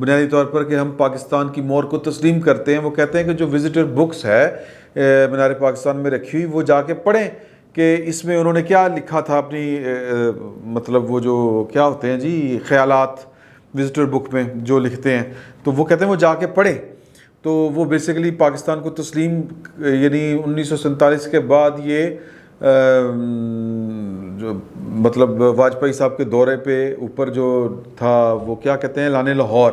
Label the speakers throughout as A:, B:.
A: بنیادی طور پر کہ ہم پاکستان کی مور کو تسلیم کرتے ہیں. وہ کہتے ہیں کہ جو وزٹر بکس ہے مینار پاکستان میں رکھی ہوئی وہ جا کے پڑھیں کہ اس میں انہوں نے کیا لکھا تھا اپنی مطلب وہ جو کیا ہوتے ہیں جی خیالات وزٹر بک میں جو لکھتے ہیں, تو وہ کہتے ہیں وہ جا کے پڑھیں. تو وہ بیسیکلی پاکستان کو تسلیم یعنی 1947 کے بعد یہ جو مطلب واجپئی صاحب کے دورے پہ اوپر جو تھا وہ کیا کہتے ہیں اعلان لاہور,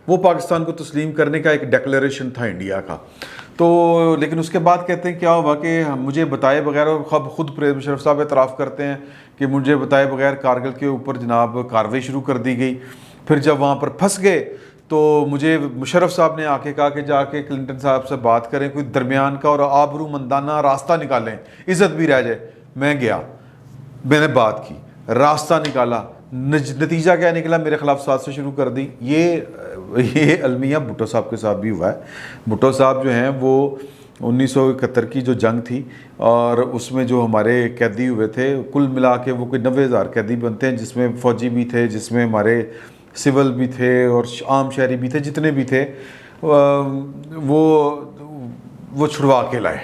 A: وہ پاکستان کو تسلیم کرنے کا ایک ڈیکلیریشن تھا انڈیا کا. تو لیکن اس کے بعد کہتے ہیں کیا ہوا کہ مجھے بتائے بغیر, اور خود پرویز مشرف صاحب اعتراف کرتے ہیں کہ مجھے بتائے بغیر کارگل کے اوپر جناب کارروائی شروع کر دی گئی. پھر جب وہاں پر پھنس گئے تو مجھے مشرف صاحب نے آ کے کہا کہ جا کے کلنٹن صاحب سے بات کریں, کوئی درمیان کا اور آبرو مندانہ راستہ نکالیں, عزت بھی رہ جائے. میں گیا, میں نے بات کی, راستہ نکالا, نتیجہ کیا نکلا, میرے خلاف سازشیں شروع کر دی. یہ المیہ بھٹو صاحب کے ساتھ بھی ہوا ہے. بھٹو صاحب جو ہیں وہ 1971 کی جو جنگ تھی اور اس میں جو ہمارے قیدی ہوئے تھے کل ملا کے وہ کوئی 90,000 قیدی بنتے ہیں, جس میں فوجی بھی تھے, جس میں ہمارے سول بھی تھے اور عام شہری بھی تھے, جتنے بھی تھے وہ چھڑوا کے لائے.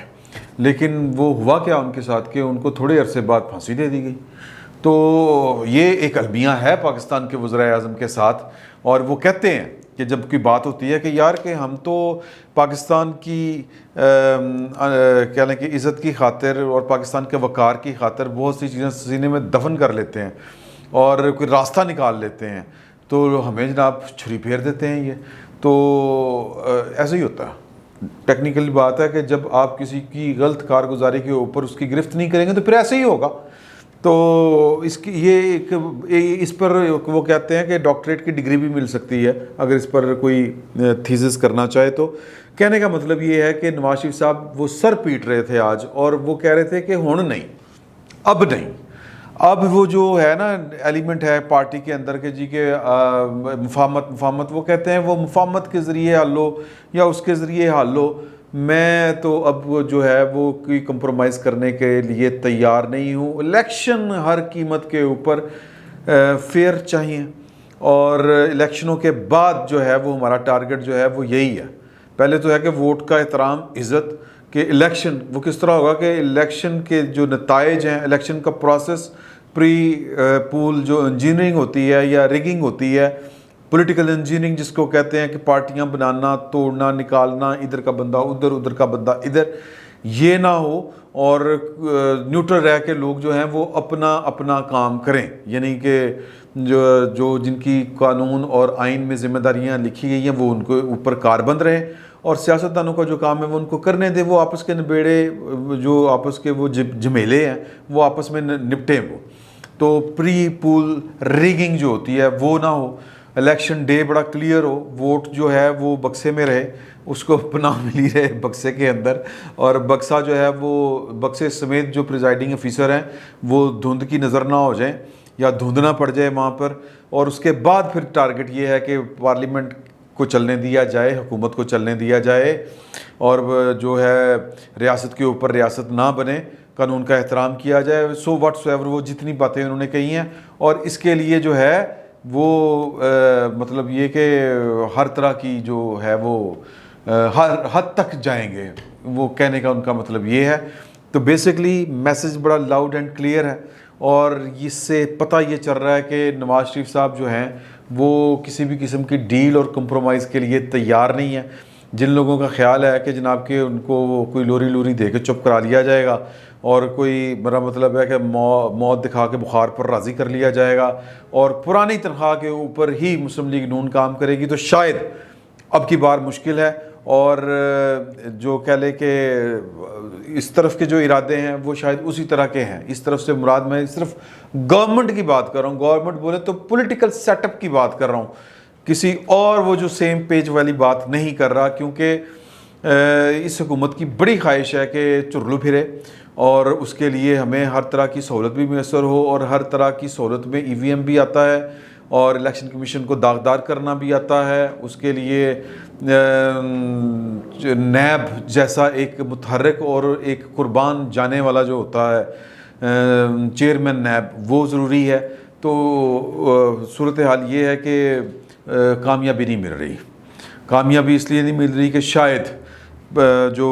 A: لیکن وہ ہوا کیا ان کے ساتھ کہ ان کو تھوڑے عرصے بعد پھانسی دے دی گئی. تو یہ ایک المیہ ہے پاکستان کے وزرائے اعظم کے ساتھ. اور وہ کہتے ہیں کہ جب کوئی بات ہوتی ہے کہ یار کہ ہم تو پاکستان کی کیا لیں کہ عزت کی خاطر اور پاکستان کے وقار کی خاطر بہت سی چیزیں سینے میں دفن کر لیتے ہیں اور کوئی راستہ نکال لیتے ہیں, تو ہمیں جناب چھری پھیر دیتے ہیں. یہ تو ایسا ہی ہوتا ہے. ٹیکنیکل بات ہے کہ جب آپ کسی کی غلط کارگزاری کے اوپر اس کی گرفت نہیں کریں گے تو پھر ایسے ہی ہوگا. تو اس کی یہ اس پر وہ کہتے ہیں کہ ڈاکٹریٹ کی ڈگری بھی مل سکتی ہے اگر اس پر کوئی تھیسس کرنا چاہے. تو کہنے کا مطلب یہ ہے کہ نواز شریف صاحب وہ سر پیٹ رہے تھے آج, اور وہ کہہ رہے تھے کہ ہن نہیں, اب نہیں. اب وہ جو ہے نا ایلیمنٹ ہے پارٹی کے اندر کے جی کہ مفاہمت وہ کہتے ہیں وہ مفاہمت کے ذریعے حل ہو یا اس کے ذریعے حل ہو. میں تو اب جو ہے وہ کوئی کمپرومائز کرنے کے لیے تیار نہیں ہوں. الیکشن ہر قیمت کے اوپر فیئر چاہیے, اور الیکشنوں کے بعد جو ہے وہ ہمارا ٹارگٹ جو ہے وہ یہی ہے. پہلے تو ہے کہ ووٹ کا احترام, عزت, کہ الیکشن وہ کس طرح ہوگا کہ الیکشن کے جو نتائج ہیں, الیکشن کا پروسیس, پری پول جو انجینئرنگ ہوتی ہے یا ریگنگ ہوتی ہے, پولیٹیکل انجینئرنگ جس کو کہتے ہیں کہ پارٹیاں بنانا, توڑنا, نکالنا, ادھر کا بندہ ادھر, ادھر کا بندہ ادھر, یہ نہ ہو, اور نیوٹرل رہ کے لوگ جو ہیں وہ اپنا اپنا کام کریں. یعنی کہ جو جن کی قانون اور آئین میں ذمہ داریاں لکھی گئی ہیں وہ ان کو اوپر کاربند رہیں, اور سیاستدانوں کا جو کام ہے وہ ان کو کرنے دیں. وہ آپس کے نبیڑے جو آپس کے وہ جھمیلے ہیں وہ آپس میں نپٹیں. وہ تو پری پول ریگنگ جو ہوتی ہے وہ نہ ہو. الیکشن ڈے بڑا کلیئر ہو, ووٹ جو ہے وہ بکسے میں رہے, اس کو پناہ ملی رہے بکسے کے اندر, اور بکسا جو ہے وہ بکسے سمیت جو پریزائڈنگ افیسر ہیں وہ دھند کی نظر نہ ہو جائیں یا دھند نہ پڑ جائے وہاں پر. اور اس کے بعد پھر ٹارگٹ یہ ہے کہ پارلیمنٹ کو چلنے دیا جائے, حکومت کو چلنے دیا جائے, اور جو ہے ریاست کے اوپر ریاست نہ بنے, قانون کا احترام کیا جائے. سو واٹ سو ایور وہ جتنی باتیں انہوں نے کہی ہیں, اور اس کے لیے جو ہے وہ مطلب یہ کہ ہر طرح کی جو ہے وہ ہر حد تک جائیں گے, وہ کہنے کا ان کا مطلب یہ ہے. تو بیسکلی میسج بڑا لاؤڈ اینڈ کلیئر ہے, اور اس سے پتہ یہ چل رہا ہے کہ نواز شریف صاحب جو ہیں وہ کسی بھی قسم کی ڈیل اور کمپرومائز کے لیے تیار نہیں ہے. جن لوگوں کا خیال ہے کہ جناب کہ ان کو کوئی لوری دے کے چپ کرا لیا جائے گا, اور کوئی میرا مطلب ہے کہ موت دکھا کے بخار پر راضی کر لیا جائے گا, اور پرانی تنخواہ کے اوپر ہی مسلم لیگ نون کام کرے گی, تو شاید اب کی بار مشکل ہے. اور جو کہہ لے کہ اس طرف کے جو ارادے ہیں وہ شاید اسی طرح کے ہیں. اس طرف سے مراد میں صرف گورنمنٹ کی بات کر رہا ہوں, گورنمنٹ بولے تو پولیٹیکل سیٹ اپ کی بات کر رہا ہوں, کسی اور وہ جو سیم پیج والی بات نہیں کر رہا. کیونکہ اس حکومت کی بڑی خواہش ہے کہ چرلو پھرے, اور اس کے لیے ہمیں ہر طرح کی سہولت بھی میسر ہو, اور ہر طرح کی سہولت میں ای وی ایم بھی آتا ہے, اور الیکشن کمیشن کو داغدار کرنا بھی آتا ہے. اس کے لیے نیب جیسا ایک متحرک اور ایک قربان جانے والا جو ہوتا ہے چیئرمین نیب, وہ ضروری ہے. تو صورتحال یہ ہے کہ کامیابی نہیں مل رہی. کامیابی اس لیے نہیں مل رہی کہ شاید جو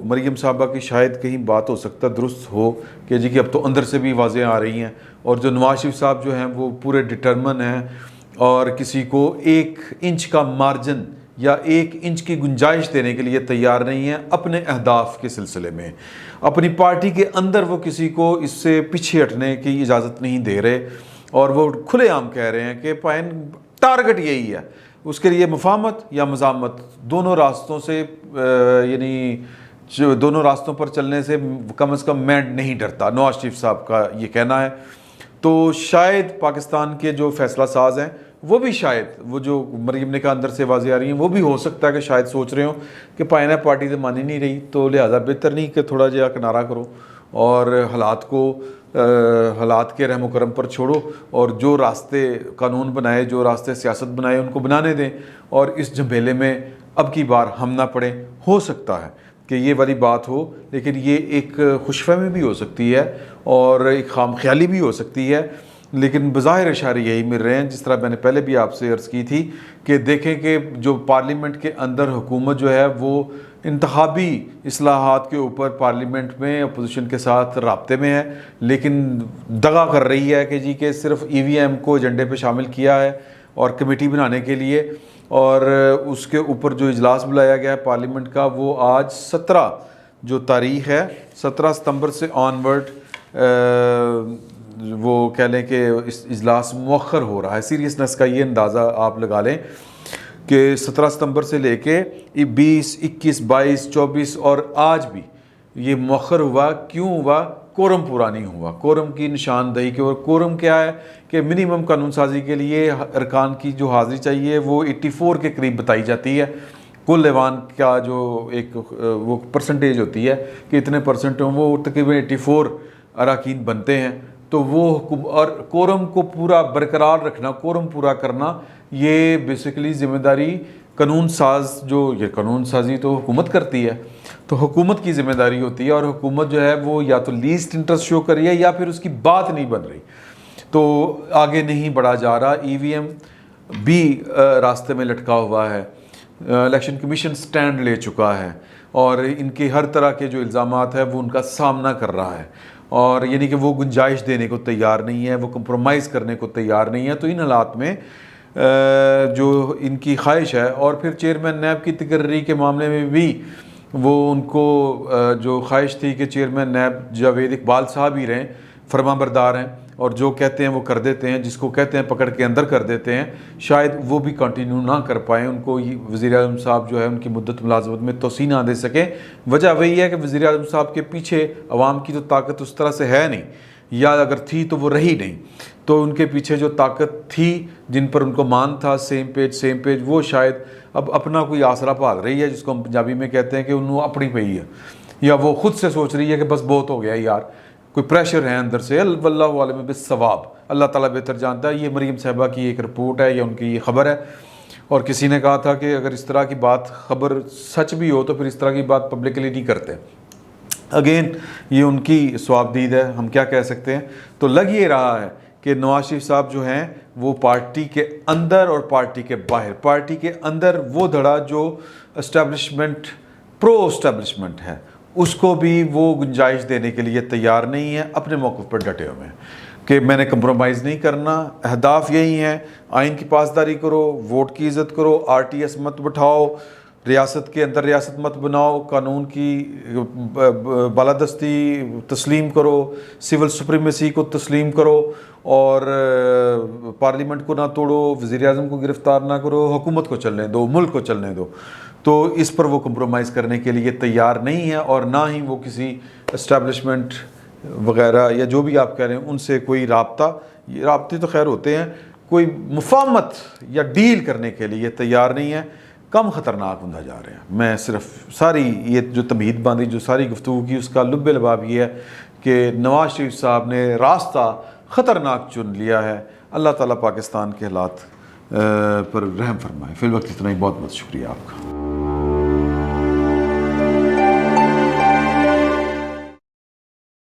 A: مریم صاحبہ کی شاید کہیں بات ہو سکتا درست ہو کہ جی کہ اب تو اندر سے بھی واضح آ رہی ہیں, اور جو نواز شریف صاحب جو ہیں وہ پورے ڈٹرمن ہیں اور کسی کو 1 انچ کا مارجن یا 1 انچ کی گنجائش دینے کے لیے تیار نہیں ہیں اپنے اہداف کے سلسلے میں. اپنی پارٹی کے اندر وہ کسی کو اس سے پیچھے ہٹنے کی اجازت نہیں دے رہے, اور وہ کھلے عام کہہ رہے ہیں کہ ٹارگٹ یہی ہے. اس کے لیے مفاہمت یا مزاحمت دونوں راستوں سے یعنی دونوں راستوں پر چلنے سے کم از کم میں نہیں ڈرتا, نواز شریف صاحب کا یہ کہنا ہے. تو شاید پاکستان کے جو فیصلہ ساز ہیں وہ بھی شاید وہ جو مریم نے کہا اندر سے واضح آ رہی ہیں وہ بھی ہو سکتا ہے کہ شاید سوچ رہے ہوں کہ پائنا پارٹی تو مانی نہیں رہی, تو لہٰذا بہتر نہیں کہ تھوڑا جہا کنارہ کرو اور حالات کے رحم و کرم پر چھوڑو, اور جو راستے قانون بنائے, جو راستے سیاست بنائے ان کو بنانے دیں, اور اس جھمیلے میں اب کی بار ہم نہ پڑیں. ہو سکتا ہے کہ یہ والی بات ہو, لیکن یہ ایک خوش فہمی بھی ہو سکتی ہے اور ایک خام خیالی بھی ہو سکتی ہے, لیکن بظاہر اشارے یہی مل رہے ہیں. جس طرح میں نے پہلے بھی آپ سے عرض کی تھی کہ دیکھیں کہ جو پارلیمنٹ کے اندر حکومت جو ہے وہ انتخابی اصلاحات کے اوپر پارلیمنٹ میں اپوزیشن کے ساتھ رابطے میں ہے, لیکن دغا کر رہی ہے کہ جی کہ صرف EVM کو ایجنڈے پہ شامل کیا ہے اور کمیٹی بنانے کے لیے, اور اس کے اوپر جو اجلاس بلایا گیا ہے پارلیمنٹ کا وہ آج 17 جو تاریخ ہے 17 ستمبر سے آنورڈ وہ کہہ لیں کہ اس اجلاس مؤخر ہو رہا ہے. سیریسنس کا یہ اندازہ آپ لگا لیں کہ 17 ستمبر سے لے کے 20, 21, 22, 24 اور آج بھی یہ مؤخر ہوا. کیوں ہوا؟ کورم پورا نہیں ہوا. کورم کی نشاندہی کے, اور کورم کیا ہے کہ منیمم قانون سازی کے لیے ارکان کی جو حاضری چاہیے وہ 84 کے قریب بتائی جاتی ہے. کل ایوان کا جو ایک وہ پرسنٹیج ہوتی ہے کہ اتنے پرسنٹ ہوں, وہ تقریباً 84 اراکین بنتے ہیں. تو وہ اور کورم کو پورا برقرار رکھنا, کورم پورا کرنا, یہ بیسیکلی ذمہ داری قانون ساز, جو یہ قانون سازی تو حکومت کرتی ہے, تو حکومت کی ذمہ داری ہوتی ہے, اور حکومت جو ہے وہ یا تو لیسٹ انٹرسٹ شو کر رہی ہے یا پھر اس کی بات نہیں بن رہی, تو آگے نہیں بڑھا جا رہا. EVM بھی راستے میں لٹکا ہوا ہے. الیکشن کمیشن سٹینڈ لے چکا ہے اور ان کے ہر طرح کے جو الزامات ہیں وہ ان کا سامنا کر رہا ہے, اور یعنی کہ وہ گنجائش دینے کو تیار نہیں ہے, وہ کمپرومائز کرنے کو تیار نہیں ہے. تو ان حالات میں جو ان کی خواہش ہے, اور پھر چیئرمین نیب کی تقرری کے معاملے میں بھی وہ ان کو جو خواہش تھی کہ چیئرمین نیب جاوید اقبال صاحب ہی رہیں, فرما بردار ہیں اور جو کہتے ہیں وہ کر دیتے ہیں, جس کو کہتے ہیں پکڑ کے اندر کر دیتے ہیں, شاید وہ بھی کنٹینیو نہ کر پائیں. ان کو وزیر اعظم صاحب جو ہے ان کی مدت ملازمت میں توسیع نہ دے سکیں. وجہ وہی ہے کہ وزیر اعظم صاحب کے پیچھے عوام کی تو طاقت اس طرح سے ہے نہیں, یا اگر تھی تو وہ رہی نہیں. تو ان کے پیچھے جو طاقت تھی, جن پر ان کو مان تھا سیم پیج, وہ شاید اب اپنا کوئی آسرا بھال رہی ہے, جس کو ہم پنجابی میں کہتے ہیں کہ انہوں اپنی پئی ہے, یا وہ خود سے سوچ رہی ہے کہ بس بہت ہو گیا یار, کوئی پریشر ہے اندر سے. واللہ عالم بالصواب, اللہ تعالیٰ بہتر جانتا ہے. یہ مریم صاحبہ کی ایک رپورٹ ہے یا ان کی یہ خبر ہے, اور کسی نے کہا تھا کہ اگر اس طرح کی بات خبر سچ بھی ہو تو پھر اس طرح کی بات پبلکلی نہیں کرتے. اگین یہ ان کی ثواب دید ہے, ہم کیا کہہ سکتے ہیں. تو لگ یہ رہا ہے کہ نواز شریف صاحب جو ہیں وہ پارٹی کے اندر اور پارٹی کے باہر, پارٹی کے اندر وہ دھڑا جو اسٹیبلشمنٹ پرو اسٹیبلشمنٹ ہے اس کو بھی وہ گنجائش دینے کے لیے تیار نہیں ہے, اپنے موقف پر ڈٹے ہوئے ہیں کہ میں نے کمپرومائز نہیں کرنا. اہداف یہی ہیں, آئین کی پاسداری کرو, ووٹ کی عزت کرو, RTS مت بٹھاؤ, ریاست کے اندر ریاست مت بناؤ, قانون کی بالادستی تسلیم کرو, سول سپریمیسی کو تسلیم کرو, اور پارلیمنٹ کو نہ توڑو, وزیر اعظم کو گرفتار نہ کرو, حکومت کو چلنے دو, ملک کو چلنے دو. تو اس پر وہ کمپرومائز کرنے کے لیے تیار نہیں ہے, اور نہ ہی وہ کسی اسٹیبلشمنٹ وغیرہ یا جو بھی آپ کہہ رہے ہیں ان سے کوئی رابطے تو خیر ہوتے ہیں, کوئی مفاہمت یا ڈیل کرنے کے لیے تیار نہیں ہے. کم خطرناک ہوتا جا رہے ہیں. میں صرف ساری یہ جو تمہید باندھی, جو ساری گفتگو کی, اس کا لب لباب یہ ہے کہ نواز شریف صاحب نے راستہ خطرناک چن لیا ہے. اللہ تعالیٰ پاکستان کے حالات پر رحم فرمائے. فی الوقت اتنا ہی, بہت بہت شکریہ آپ کا.